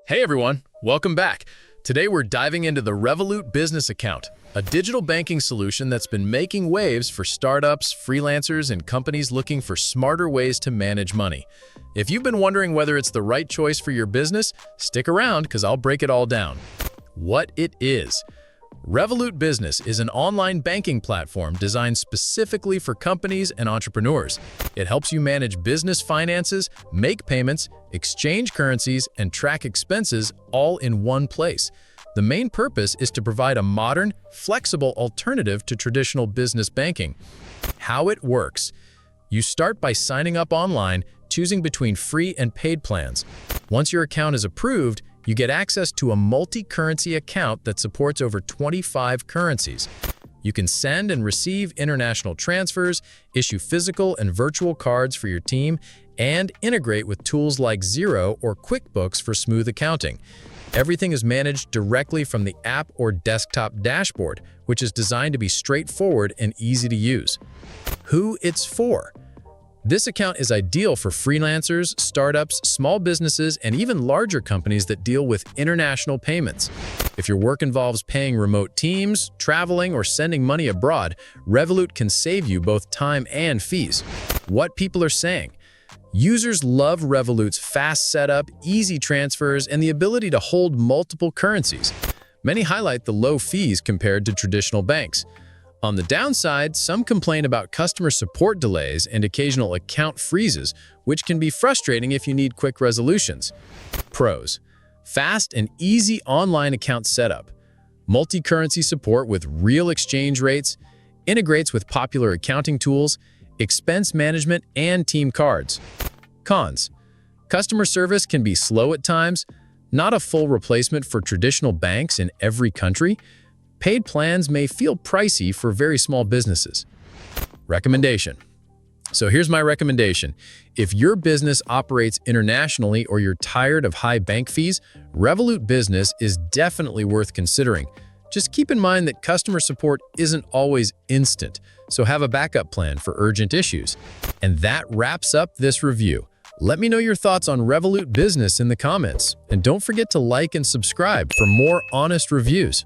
Hey everyone, welcome back. Today we're diving into the Revolut Business Account, a digital banking solution that's been making waves for startups, freelancers, and companies looking for smarter ways to manage money. If you've been wondering whether it's the right choice for your business, stick around because I'll break it all down. What it is. Revolut Business is an online banking platform designed specifically for companies and entrepreneurs. It helps you manage business finances, make payments, exchange currencies, and track expenses all in one place. The main purpose is to provide a modern, flexible alternative to traditional business banking. How it works. You start by signing up online, choosing between free and paid plans. Once your account is approved, you get access to a multi-currency account that supports over 25 currencies. You can send and receive international transfers, issue physical and virtual cards for your team, and integrate with tools like Xero or QuickBooks for smooth accounting. Everything is managed directly from the app or desktop dashboard, which is designed to be straightforward and easy to use. Who it's for. This account is ideal for freelancers, startups, small businesses, and even larger companies that deal with international payments. If your work involves paying remote teams, traveling, or sending money abroad, Revolut can save you both time and fees. What people are saying. Users love Revolut's fast setup, easy transfers, and the ability to hold multiple currencies. Many highlight the low fees compared to traditional banks. On the downside, some complain about customer support delays and occasional account freezes, which can be frustrating if you need quick resolutions. Pros. Fast and easy online account setup. Multi-currency support with real exchange rates. Integrates with popular accounting tools. Expense management and team cards. Cons. Customer service can be slow at times. Not a full replacement for traditional banks in every country. Paid plans may feel pricey for very small businesses. Recommendation. So here's my recommendation. If your business operates internationally or you're tired of high bank fees, Revolut Business is definitely worth considering. Just keep in mind that customer support isn't always instant, so have a backup plan for urgent issues. And that wraps up this review. Let me know your thoughts on Revolut Business in the comments, and don't forget to like and subscribe for more honest reviews.